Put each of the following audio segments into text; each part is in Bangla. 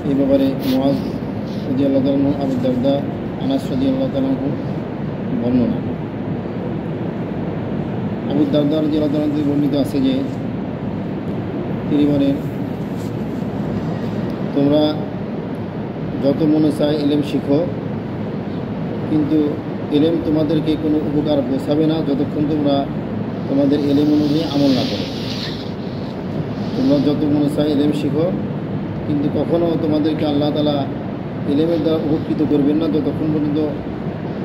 এই ব্যাপারে মুআজ রাদিয়াল্লাহু তাআলা, আবু দারদা, আনাস রাদিয়াল্লাহু তাআলা বর্ণনা। আবু দারদা রাদিয়াল্লাহু তাআলা থেকে বর্ণিত আছে যে তিনি বলেন, তোমরা যত মনে চায় এলেম শিখো, কিন্তু এলেম তোমাদেরকে কোনো উপকার পৌঁছাবে না যতক্ষণ তোমরা তোমাদের এলেম অনুযায়ী আমল না করো। তোমরা যত মনে চায় এলেম শিখো, কিন্তু কখনও তোমাদেরকে আল্লাহ তাআলা এলেমের দ্বারা উপকৃত করবেন না যতক্ষণ পর্যন্ত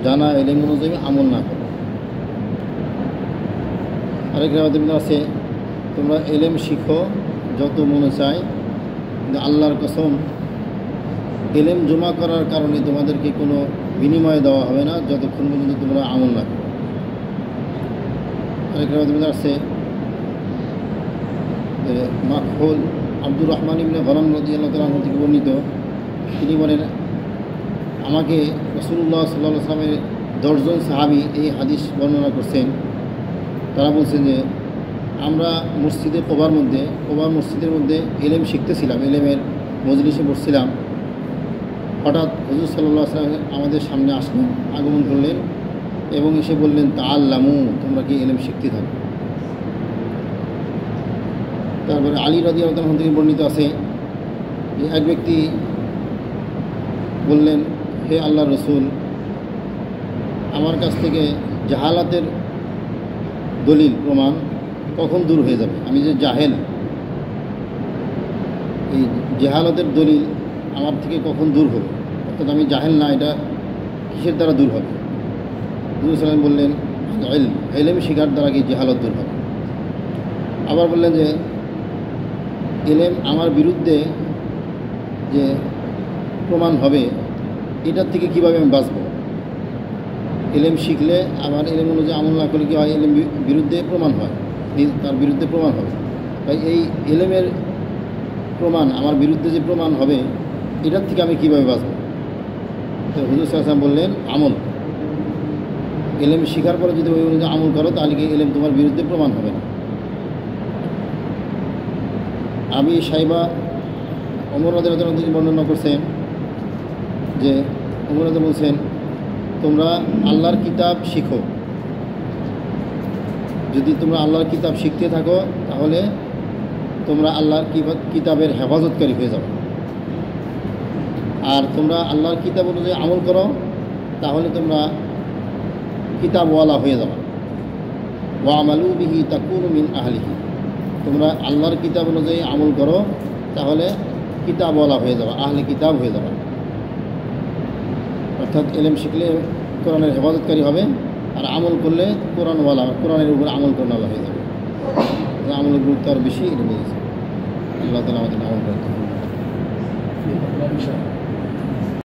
জানা এলেম অনুযায়ী আমল না করো। আরেক রাওয়াতে আছে, তোমরা এলেম শিখো যত মনে চায়, কিন্তু আল্লাহর কসম এলেম জমা করার কারণে তোমাদেরকে কোনো বিনিময় দেওয়া হবে না যতক্ষণ পর্যন্ত তোমরা আমল না করো। আরেক রাওয়াতে আছে, মাকহুল আব্দুর রহমান ইবনে গনম রাদিয়াল্লাহু তাআলা আনহু থেকে বর্ণিত, তিনি বলেন, আমাকে রাসূলুল্লাহ সাল্লাল্লাহু আলাইহি ওয়াসাল্লামের 10 জন সাহাবী এই হাদিস বর্ণনা করছেন। তারা বলছেন যে আমরা কোবার মসজিদের মধ্যে এলেম শিখতেছিলাম, এলেমের মজলিসে বসছিলাম। হঠাৎ হুজুর সাল্লাল্লাহু আলাইহি ওয়াসাল্লাম আমাদের সামনে আসলেন, আগমন করলেন এবং এসে বললেন, তাআল্লামু, তোমরা কি এলেম শিখতে থাকো। তারপরে আলী রাদিয়াল্লাহু তাআলা থেকে বর্ণিত আছে যে এক ব্যক্তি বললেন, হে আল্লাহর রাসূল, আমার কাছ থেকে জাহালাতের দলিল প্রমাণ কখন দূর হয়ে যাবে? আমি যে জাহেল, এই জাহালাতের দলিল আমার থেকে কখন দূর হবে? অর্থাৎ আমি জাহেল না, এটা কিসের দ্বারা দূর হবে? হুজুর সাল্লাল্লাহু আলাইহি ওয়াসাল্লাম বললেন, এলেম শিখার দ্বারা কি জাহালত দূর হবে? আবার বললেন যে এলেম আমার বিরুদ্ধে যে প্রমাণ হবে, এটার থেকে কীভাবে আমি বাঁচব? এলেম শিখলে আমার এলেম অনুযায়ী আমল না করলে কী হয়? এলেম বিরুদ্ধে প্রমাণ হয়, তার বিরুদ্ধে প্রমাণ হবে। তাই এই এলেমের প্রমাণ, আমার বিরুদ্ধে যে প্রমাণ হবে, এটার থেকে আমি কীভাবে বাঁচব? তো হুজুর সাল্লাল্লাহু আলাইহি ওয়াসাল্লাম বললেন, আমল। এলেম শিখার পরে যদি ওই অনুযায়ী আমল করো, তাহলে কি এলেম তোমার বিরুদ্ধে প্রমাণ হবে না। আবি সাইবা ওমর রাদিয়াল্লাহু তাআলা থেকে বর্ণনা করছেন যে ওমর রাদিয়াল্লাহু বলছেন, তোমরা আল্লাহর কিতাব শিখো। যদি তোমরা আল্লাহর কিতাব শিখতে থাকো, তাহলে তোমরা আল্লাহর কিতাবের হেফাজতকারী হয়ে যাবে। আর তোমরা আল্লাহর কিতাব অনুযায়ী আমল করো, তাহলে তোমরা কিতাবওয়ালা হয়ে যাবে। ওয়া আমালু বিহি তাকুনু মিন আহলিহি, তোমরা আল্লাহর কিতাব অনুযায়ী আমল করো, তাহলে কিতাবওয়ালা হয়ে যাবে, আহলে কিতাব হয়ে যাবে। অর্থাৎ এলেম শিখলে কোরআনের হেফাজতকারী হবে, আর আমল করলে কোরআনওয়ালা, কোরআনের উপর আমল করানোওয়ালা হয়ে যাবে। আমলের গুরুত্ব আর বেশি, এটা বলেছে। আল্লাহ তাআলা আমাদের আমল করতে হবে।